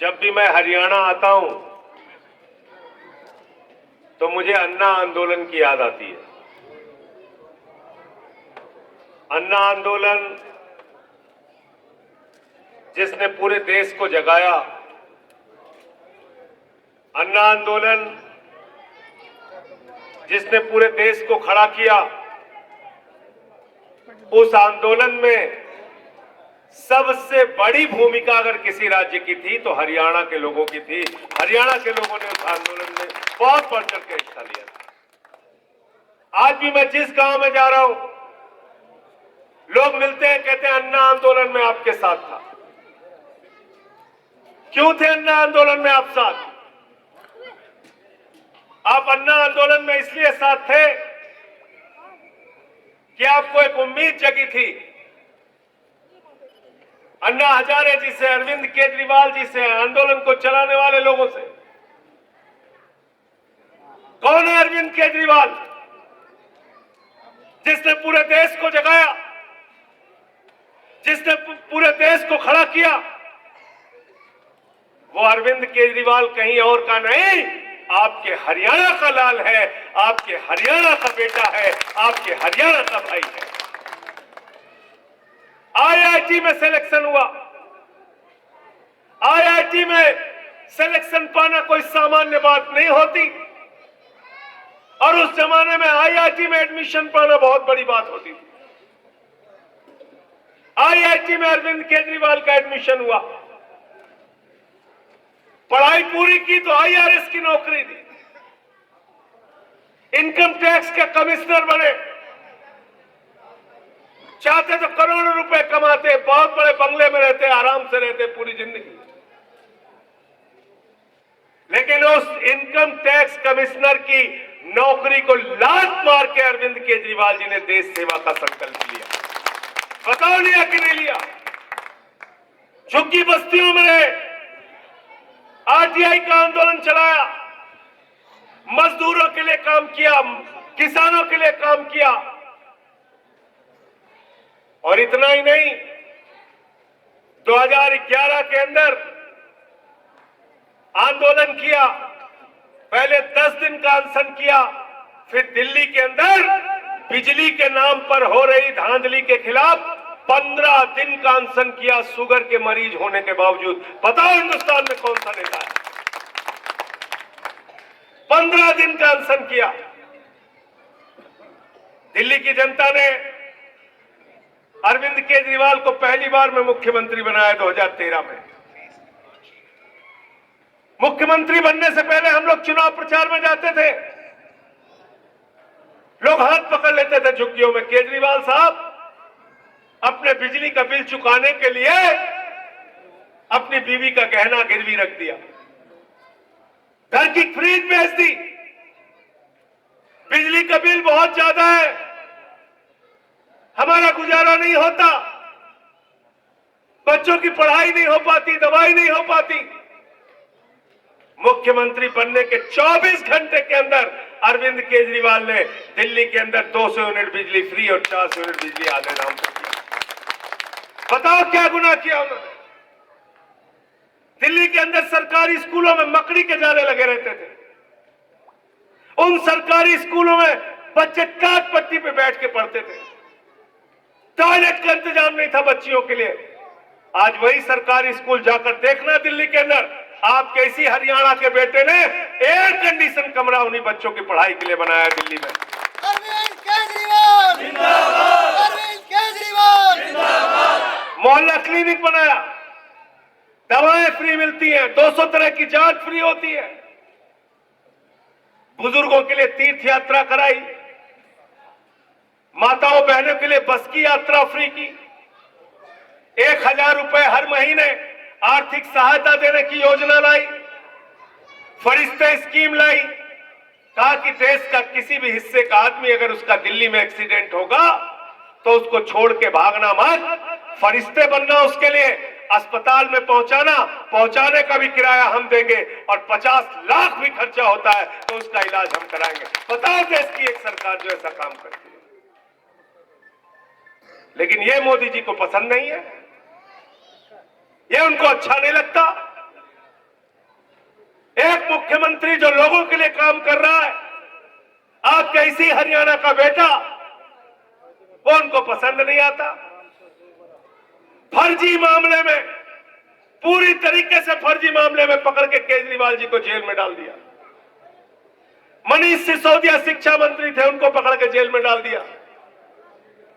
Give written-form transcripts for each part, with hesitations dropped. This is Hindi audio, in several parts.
जब भी मैं हरियाणा आता हूं तो मुझे अन्ना आंदोलन की याद आती है। अन्ना आंदोलन जिसने पूरे देश को जगाया, अन्ना आंदोलन जिसने पूरे देश को खड़ा किया, उस आंदोलन में सबसे बड़ी भूमिका अगर किसी राज्य की थी तो हरियाणा के लोगों की थी। हरियाणा के लोगों ने उस आंदोलन में बहुत बढ़ चढ़ के हिस्सा लिया था। आज भी मैं जिस गांव में जा रहा हूं, लोग मिलते हैं, कहते हैं अन्ना आंदोलन में आपके साथ था। क्यों थे अन्ना आंदोलन में आप साथ? आप अन्ना आंदोलन में इसलिए साथ थे कि आपको एक उम्मीद जगी थी। अन्ना हजारे जी से, अरविंद केजरीवाल जी से, आंदोलन को चलाने वाले लोगों से। कौन है अरविंद केजरीवाल? जिसने पूरे देश को जगाया, जिसने पूरे देश को खड़ा किया। वो अरविंद केजरीवाल कहीं और का नहीं, आपके हरियाणा का लाल है, आपके हरियाणा का बेटा है, आपके हरियाणा का भाई है। आईआईटी में सिलेक्शन हुआ। आईआईटी में सिलेक्शन पाना कोई सामान्य बात नहीं होती, और उस जमाने में आईआईटी में एडमिशन पाना बहुत बड़ी बात होती थी। आईआईटी में अरविंद केजरीवाल का एडमिशन हुआ। पढ़ाई पूरी की तो आईआरएस की नौकरी दी, इनकम टैक्स के कमिश्नर बने। चाहते तो करोड़ों रुपए कमाते, बहुत बड़े बंगले में रहते, आराम से रहते पूरी जिंदगी। लेकिन उस इनकम टैक्स कमिश्नर की नौकरी को लात मार के अरविंद केजरीवाल जी ने देश सेवा का संकल्प लिया। बताओ लिया कि नहीं लिया? झुग्गी बस्तियों में रहे, आरटीआई का आंदोलन चलाया, मजदूरों के लिए काम किया, किसानों के लिए काम किया। और इतना ही नहीं, 2011 के अंदर आंदोलन किया। पहले 10 दिन का अनशन किया, फिर दिल्ली के अंदर बिजली के नाम पर हो रही धांधली के खिलाफ 15 दिन का अनशन किया, शुगर के मरीज होने के बावजूद। बताओ हिंदुस्तान में कौन सा नेता है? 15 दिन का अनशन किया। दिल्ली की जनता ने अरविंद केजरीवाल को पहली बार में मुख्यमंत्री बनाया 2013 में। मुख्यमंत्री बनने से पहले हम लोग चुनाव प्रचार में जाते थे, लोग हाथ पकड़ लेते थे झुग्गियों में। केजरीवाल साहब अपने बिजली का बिल चुकाने के लिए अपनी बीवी का गहना गिरवी रख दिया, घर की फ्रीज बेच दी। बिजली का बिल बहुत ज्यादा है, हमारा गुजारा नहीं होता, बच्चों की पढ़ाई नहीं हो पाती, दवाई नहीं हो पाती। मुख्यमंत्री बनने के 24 घंटे के अंदर अरविंद केजरीवाल ने दिल्ली के अंदर 200 यूनिट बिजली फ्री और 400 यूनिट बिजली आधे दाम पर किया। बताओ क्या गुनाह किया उन्होंने? दिल्ली के अंदर सरकारी स्कूलों में मकड़ी के जाले लगे रहते थे। उन सरकारी स्कूलों में बच्चे टाट पट्टी पे बैठ के पढ़ते थे, टॉयलेट का इंतजाम नहीं था बच्चियों के लिए। आज वही सरकारी स्कूल जाकर देखना, दिल्ली के अंदर आपके इसी हरियाणा के बेटे ने एयर कंडीशन कमरा उन्हीं बच्चों की पढ़ाई के लिए बनाया दिल्ली में। अरविंद केजरीवाल जिंदाबाद, अरविंद केजरीवाल जिंदाबाद। मोहल्ला क्लिनिक बनाया, दवाएं फ्री मिलती हैं, 200 तरह की जांच फ्री होती है। बुजुर्गों के लिए तीर्थ यात्रा कराई, माताओं बहनों के लिए बस की यात्रा फ्री की, 1000 रुपए हर महीने आर्थिक सहायता देने की योजना लाई, फरिश्ते स्कीम लाई। कहा कि देश का किसी भी हिस्से का आदमी अगर उसका दिल्ली में एक्सीडेंट होगा तो उसको छोड़ के भागना मत, फरिश्ते बनना उसके लिए, अस्पताल में पहुंचाने का भी किराया हम देंगे, और 50 लाख भी खर्चा होता है तो उसका इलाज हम कराएंगे। बताओ देश की एक सरकार जो ऐसा काम करती है। लेकिन ये मोदी जी को पसंद नहीं है, ये उनको अच्छा नहीं लगता। मुख्यमंत्री जो लोगों के लिए काम कर रहा है, आपका इसी हरियाणा का बेटा, वो उनको पसंद नहीं आता। फर्जी मामले में, पूरी तरीके से फर्जी मामले में पकड़ के केजरीवाल जी को जेल में डाल दिया। मनीष सिसोदिया शिक्षा मंत्री थे, उनको पकड़ के जेल में डाल दिया।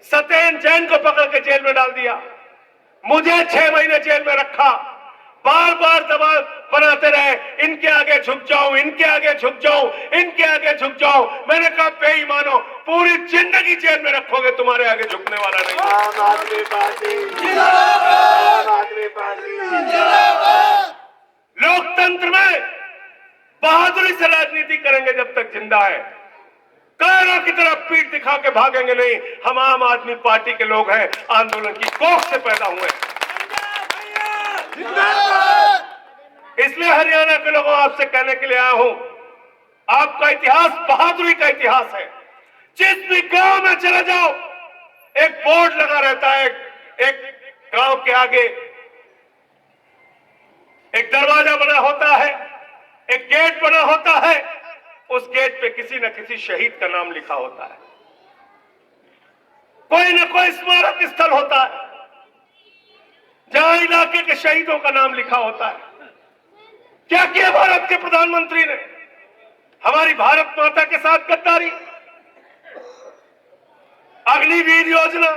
सत्येंद्र जैन को पकड़ के जेल में डाल दिया। मुझे 6 महीने जेल में रखा। बार बार दबाव बनाते रहे, इनके आगे झुक जाऊं, इनके आगे झुक जाऊं, इनके आगे झुक जाऊं। मैंने कहा बेईमानो, पूरी जिंदगी जेल में रखोगे, तुम्हारे आगे झुकने वाला नहीं। आम आदमी पार्टी जिंदाबाद, आम आदमी पार्टी जिंदाबाद। लोकतंत्र में बहादुरी से राजनीति करेंगे जब तक जिंदा है। कायरों की तरफ पीठ दिखा के भागेंगे नहीं। हम आम आदमी पार्टी के लोग हैं, आंदोलन की कोख से पैदा हुए। इसलिए हरियाणा के लोगों आपसे कहने के लिए आया हूं, आपका इतिहास बहादुरी का इतिहास है। जिस भी गांव में चले जाओ, एक बोर्ड लगा रहता है, एक गांव के आगे एक दरवाजा बना होता है, एक गेट बना होता है, उस गेट पे किसी न किसी शहीद का नाम लिखा होता है। कोई न कोई स्मारक स्थल होता है जहां इलाके के शहीदों का नाम लिखा होता है। क्या किया भारत के प्रधानमंत्री ने? हमारी भारत माता के साथ गद्दारी। अग्निवीर योजना,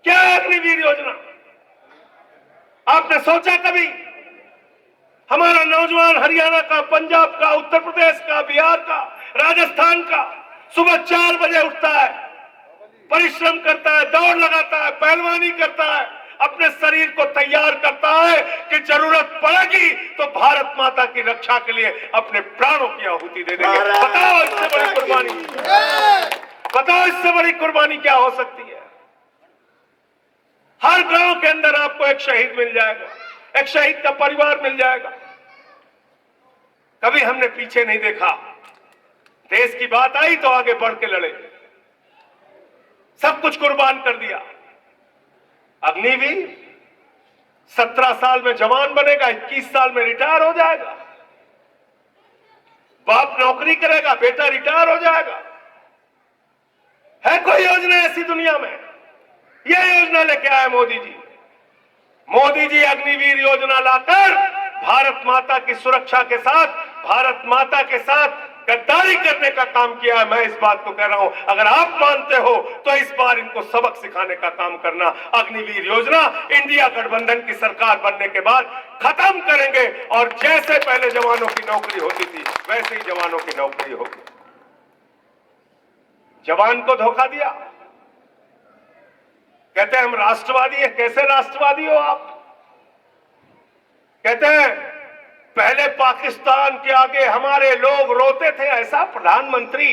क्या है अग्निवीर योजना? आपने सोचा कभी? हमारा नौजवान हरियाणा का, पंजाब का, उत्तर प्रदेश का, बिहार का, राजस्थान का सुबह 4 बजे उठता है, परिश्रम करता है, दौड़ लगाता है, पहलवानी करता है, अपने शरीर को तैयार करता है कि जरूरत पड़ेगी तो भारत माता की रक्षा के लिए अपने प्राणों की आहुति दे देंगे। बताओ इससे बड़ी कुर्बानी, बताओ इससे बड़ी कुर्बानी क्या हो सकती है? हर गांव के अंदर आपको एक शहीद मिल जाएगा, एक शहीद का परिवार मिल जाएगा। कभी हमने पीछे नहीं देखा। देश की बात आई तो आगे बढ़ के लड़े, सब कुछ कुर्बान कर दिया। अग्निवीर 17 साल में जवान बनेगा, 21 साल में रिटायर हो जाएगा। बाप नौकरी करेगा, बेटा रिटायर हो जाएगा। है कोई योजना ऐसी दुनिया में? यह योजना लेके आए मोदी जी। मोदी जी अग्निवीर योजना लाकर भारत माता की सुरक्षा के साथ, भारत माता के साथ गद्दारी करने का काम किया है। मैं इस बात को कह रहा हूं, अगर आप मानते हो तो इस बार इनको सबक सिखाने का काम करना। अग्निवीर योजना इंडिया गठबंधन की सरकार बनने के बाद खत्म करेंगे और जैसे पहले जवानों की नौकरी होती थी वैसे ही जवानों की नौकरी होगी। जवान को धोखा दिया, कहते हैं हम राष्ट्रवादी हैं। कैसे राष्ट्रवादी हो आप? कहते हैं पहले पाकिस्तान के आगे हमारे लोग रोते थे। ऐसा प्रधानमंत्री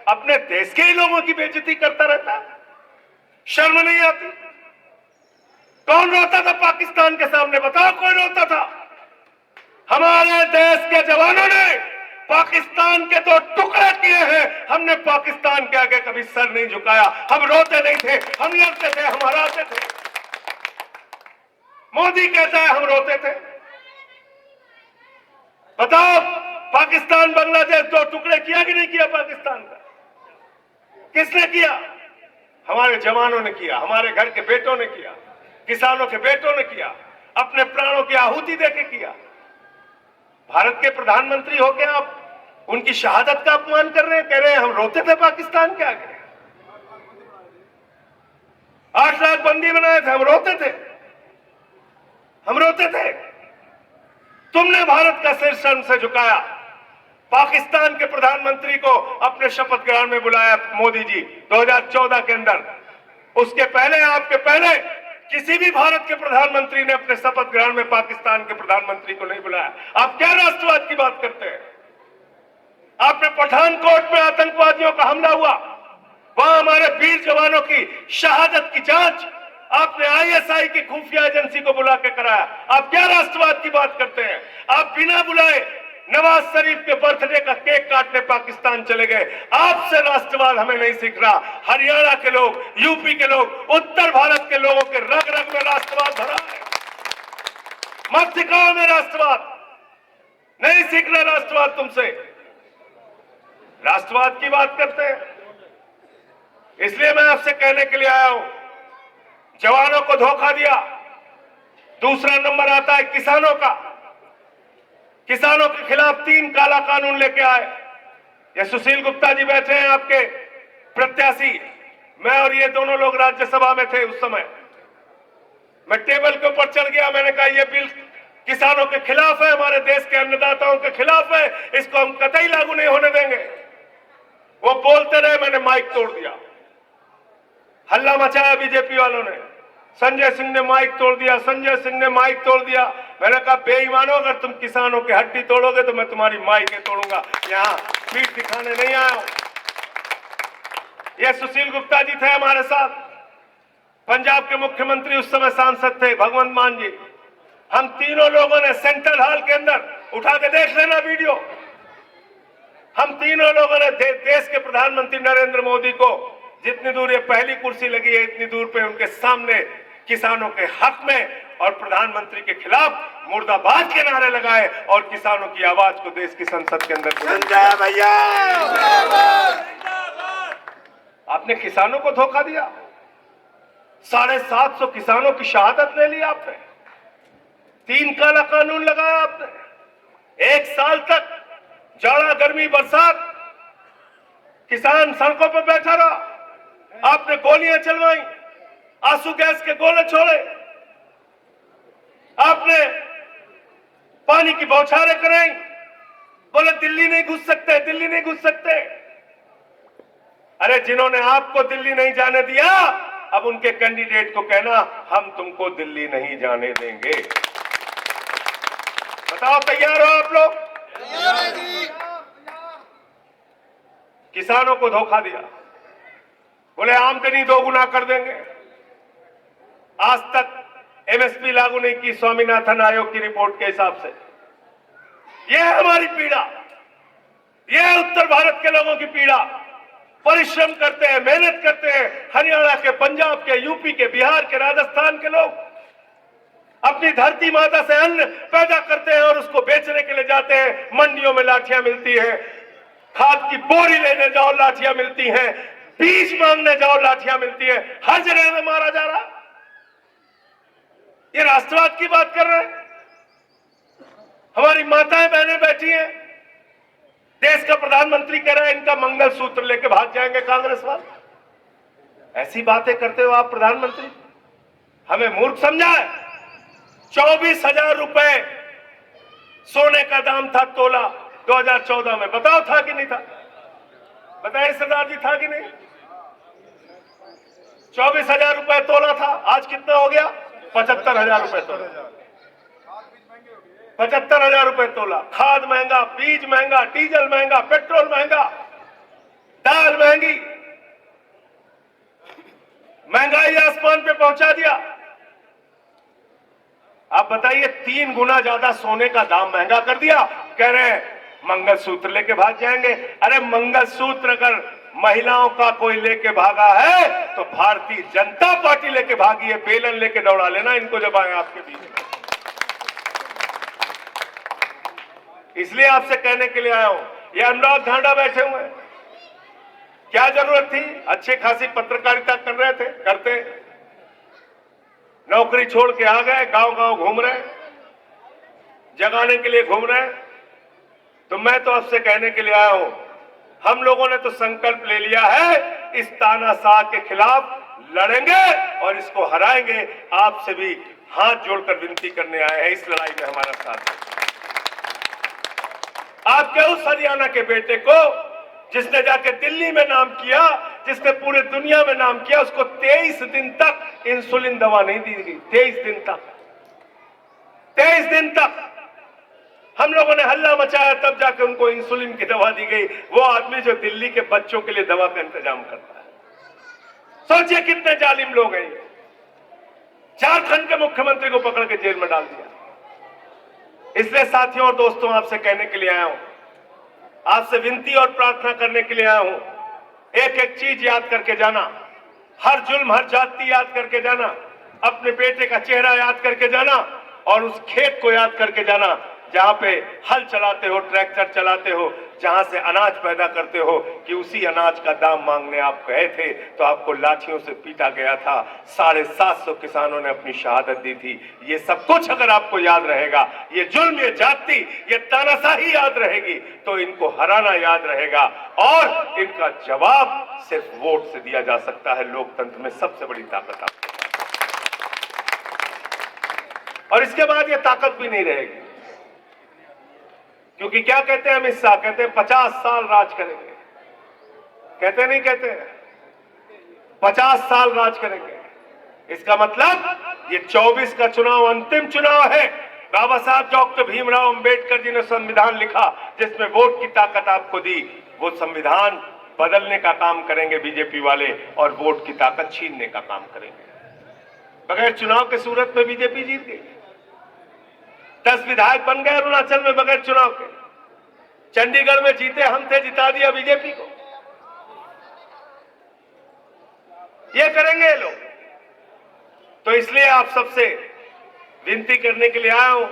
अपने देश के ही लोगों की बेइज्जती करता रहता है? शर्म नहीं आती? कौन रोता था पाकिस्तान के सामने? बताओ कौन रोता था? हमारे देश के जवानों ने पाकिस्तान के 2 टुकड़े किए हैं। हमने पाकिस्तान के आगे कभी सर नहीं झुकाया। हम रोते नहीं थे, हम लड़ते थे, हम हराते थे। मोदी कहता है हम रोते थे। बताओ पाकिस्तान बांग्लादेश 2 टुकड़े किया कि नहीं किया पाकिस्तान का? किसने किया? हमारे जवानों ने किया, हमारे घर के बेटों ने किया, किसानों के बेटों ने किया, अपने प्राणों की आहुति देके किया। भारत के प्रधानमंत्री होके आप उनकी शहादत का अपमान कर रहे हैं, कह रहे हैं हम रोते थे पाकिस्तान के आगे। 8 लाख बंदी बनाए थे, हम रोते थे, हम रोते थे। तुमने भारत का सिर शर्म से झुकाया। पाकिस्तान के प्रधानमंत्री को अपने शपथ ग्रहण में बुलाया मोदी जी 2014 के अंदर। उसके पहले, आपके पहले किसी भी भारत के प्रधानमंत्री ने अपने शपथ ग्रहण में पाकिस्तान के प्रधानमंत्री को नहीं बुलाया। आप क्या राष्ट्रवाद की बात करते हैं? आपने पठानकोट में आतंकवादियों का हमला हुआ, वहां हमारे वीर जवानों की शहादत की जांच आपने आईएसआई की खुफिया एजेंसी को बुला के कराया। आप क्या राष्ट्रवाद की बात करते हैं? आप बिना बुलाए नवाज शरीफ के बर्थडे का केक काटने पाकिस्तान चले गए। आपसे राष्ट्रवाद हमें नहीं सीख रहा। हरियाणा के लोग, यूपी के लोग, उत्तर भारत के लोगों के रग रग में राष्ट्रवाद भरा है। मत सिखाओ हमें राष्ट्रवाद। नहीं सीखना राष्ट्रवाद तुमसे। राष्ट्रवाद की बात करते हैं। इसलिए मैं आपसे कहने के लिए आया हूं, जवानों को धोखा दिया। दूसरा नंबर आता है किसानों का। किसानों के खिलाफ 3 काला कानून लेके आए। ये सुशील गुप्ता जी बैठे हैं, आपके प्रत्याशी। मैं और ये दोनों लोग राज्यसभा में थे उस समय। मैं टेबल के ऊपर चढ़ गया, मैंने कहा यह बिल किसानों के खिलाफ है, हमारे देश के अन्नदाताओं के खिलाफ है, इसको हम कतई लागू नहीं होने देंगे। वो बोलते रहे, मैंने माइक तोड़ दिया। हल्ला मचाया बीजेपी वालों ने। संजय सिंह ने माइक तोड़ दिया, संजय सिंह ने माइक तोड़ दिया। मैंने कहा बेईमानो, अगर तुम किसानों की हड्डी तोड़ोगे तो मैं तुम्हारी माइकें तोड़ूंगा। यहां पीठ दिखाने नहीं आया हूं। ये सुशील गुप्ता जी थे हमारे साथ, पंजाब के मुख्यमंत्री उस समय सांसद थे भगवंत मान जी। हम तीनों लोगों ने सेंट्रल हॉल के अंदर, उठा के देख लेना वीडियो, हम तीनों लोगों ने देश के प्रधानमंत्री नरेंद्र मोदी को, जितनी दूर ये पहली कुर्सी लगी है इतनी दूर पे उनके सामने किसानों के हक में और प्रधानमंत्री के खिलाफ मुर्दाबाद के नारे लगाए और किसानों की आवाज को देश की संसद के अंदर संजय भैया आपने किसानों को धोखा दिया। 750 किसानों की शहादत ले ली आपने। 3 काला कानून लगाया आपने। 1 साल तक जाड़ा गर्मी बरसात किसान सड़कों पर बैठा रहा। आपने गोलियां चलवाई, आंसू गैस के गोले छोड़े, आपने पानी की बौछारें कराई, बोले दिल्ली नहीं घुस सकते, दिल्ली नहीं घुस सकते। अरे जिन्होंने आपको दिल्ली नहीं जाने दिया, अब उनके कैंडिडेट को कहना हम तुमको दिल्ली नहीं जाने देंगे। बताओ तैयार हो आप लोग? किसानों को धोखा दिया, बोले आमदनी 2 गुना कर देंगे। आज तक एमएसपी लागू नहीं की स्वामीनाथन आयोग की रिपोर्ट के हिसाब से। यह है हमारी पीड़ा, यह है उत्तर भारत के लोगों की पीड़ा। परिश्रम करते हैं, मेहनत करते हैं, हरियाणा के, पंजाब के, यूपी के, बिहार के, राजस्थान के लोग अपनी धरती माता से अन्न पैदा करते हैं और उसको बेचने के लिए जाते हैं। मंडियों में लाठियां मिलती है, खाद की बोरी लेने जाओ लाठियां मिलती हैं, बीज मांगने जाओ लाठियां मिलती है, हर जगह में मारा जा रहा। ये राष्ट्रवाद की बात कर रहे हैं। हमारी माताएं बहनें बैठी हैं, देश का प्रधानमंत्री कह रहा है इनका मंगल सूत्र लेके भाग जाएंगे कांग्रेस वाले। ऐसी बातें करते हो आप प्रधानमंत्री, हमें मूर्ख समझा है। 24,000 रुपए सोने का दाम था तोला 2014 में। बताओ था कि नहीं था? बताइए सरदार जी, था कि नहीं? 24,000 रुपए तोला था। आज कितना हो गया? 75,000 रुपए तोला। 75,000 रुपए तोला। खाद महंगा, बीज महंगा, डीजल महंगा, पेट्रोल महंगा, दाल महंगी, महंगाई आसमान पे पहुंचा दिया। आप बताइए, 3 गुना ज्यादा सोने का दाम महंगा कर दिया। कह रहे हैं मंगलसूत्र लेके भाग जाएंगे। अरे मंगलसूत्र अगर महिलाओं का कोई लेके भागा है तो भारतीय जनता पार्टी लेके भागी है। बेलन लेके दौड़ा लेना इनको जब आए आपके बीच। इसलिए आपसे कहने के लिए आया हूं, ये अनुराग ढांडा बैठे हुए हैं, क्या जरूरत थी? अच्छी खासी पत्रकारिता कर रहे थे, करते, नौकरी छोड़ के आ गए, गांव गांव घूम रहे, जगाने के लिए घूम रहे। तो मैं तो आपसे कहने के लिए आया हूं, हम लोगों ने तो संकल्प ले लिया है, इस तानाशाह के खिलाफ लड़ेंगे और इसको हराएंगे। आपसे भी हाथ जोड़कर विनती करने आए हैं, इस लड़ाई में हमारा साथ है। आपके उस हरियाणा के बेटे को जिसने जाके दिल्ली में नाम किया, जिसने पूरे दुनिया में नाम किया, उसको 23 दिन तक इंसुलिन दवा नहीं दी गई। 23 दिन तक, 23 दिन तक हम लोगों ने हल्ला मचाया, तब जाके उनको इंसुलिन की दवा दी गई। वो आदमी जो दिल्ली के बच्चों के लिए दवा का इंतजाम करता है। सोचिए कितने जालिम लोग हैं। झारखंड के मुख्यमंत्री को पकड़ के जेल में डाल दिया। इसलिए साथियों और दोस्तों, आपसे कहने के लिए आया हूं, आपसे विनती और प्रार्थना करने के लिए आया हूं, एक एक चीज याद करके जाना, हर जुल्म, हर जाति याद करके जाना, अपने बेटे का चेहरा याद करके जाना और उस खेत को याद करके जाना जहां पे हल चलाते हो, ट्रैक्टर चलाते हो, जहां से अनाज पैदा करते हो, कि उसी अनाज का दाम मांगने आप गए थे तो आपको लाठियों से पीटा गया था। 750 किसानों ने अपनी शहादत दी थी। ये सब कुछ अगर आपको याद रहेगा, ये जुल्म, ये जाति, ये तानाशाही याद रहेगी, तो इनको हराना याद रहेगा। और इनका जवाब सिर्फ वोट से दिया जा सकता है। लोकतंत्र में सबसे बड़ी ताकत आपको, और इसके बाद ये ताकत भी नहीं रहेगी। क्योंकि क्या कहते हैं अमित शाह? कहते हैं 50 साल राज करेंगे। कहते नहीं कहते? 50 साल राज करेंगे। इसका मतलब ये 24 का चुनाव अंतिम चुनाव है। बाबा साहब डॉक्टर भीमराव अंबेडकर जी ने संविधान लिखा, जिसमें वोट की ताकत आपको दी। वो संविधान बदलने का काम करेंगे बीजेपी वाले, और वोट की ताकत छीनने का काम करेंगे। बगैर चुनाव के सूरत में बीजेपी जीत गई। 10 विधायक बन गए अरुणाचल में बगैर चुनाव के। चंडीगढ़ में जीते हम थे, जिता दिया बीजेपी को। ये करेंगे ये लोग। तो इसलिए आप सबसे विनती करने के लिए आया हूं।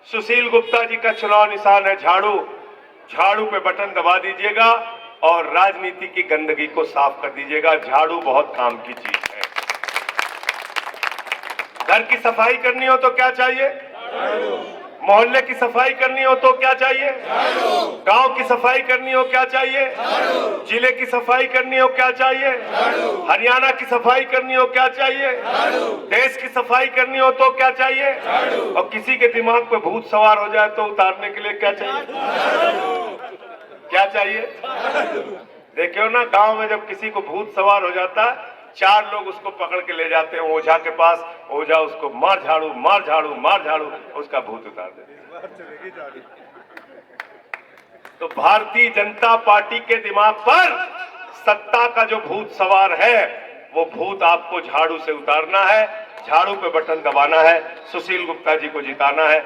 सुशील गुप्ता जी का चुनाव निशान है झाड़ू। झाड़ू पे बटन दबा दीजिएगा और राजनीति की गंदगी को साफ कर दीजिएगा। झाड़ू बहुत काम की चीज है। घर की सफाई करनी हो तो क्या चाहिए? मोहल्ले की सफाई करनी हो तो क्या चाहिए? गांव की सफाई करनी हो क्या चाहिए? जिले की सफाई करनी हो क्या चाहिए? हरियाणा की सफाई करनी हो क्या चाहिए? देश की सफाई करनी हो तो क्या चाहिए? और किसी के दिमाग पे भूत सवार हो जाए तो उतारने के लिए क्या चाहिए? क्या चाहिए? देखियो ना, गांव में जब किसी को भूत सवार हो जाता है, 4 लोग उसको पकड़ के ले जाते हैं ओझा के पास। ओझा उसको मार झाड़ू, मार झाड़ू, मार झाड़ू, उसका भूत उतार देते। तो भारतीय जनता पार्टी के दिमाग पर सत्ता का जो भूत सवार है, वो भूत आपको झाड़ू से उतारना है। झाड़ू पे बटन दबाना है। सुशील गुप्ता जी को जिताना है।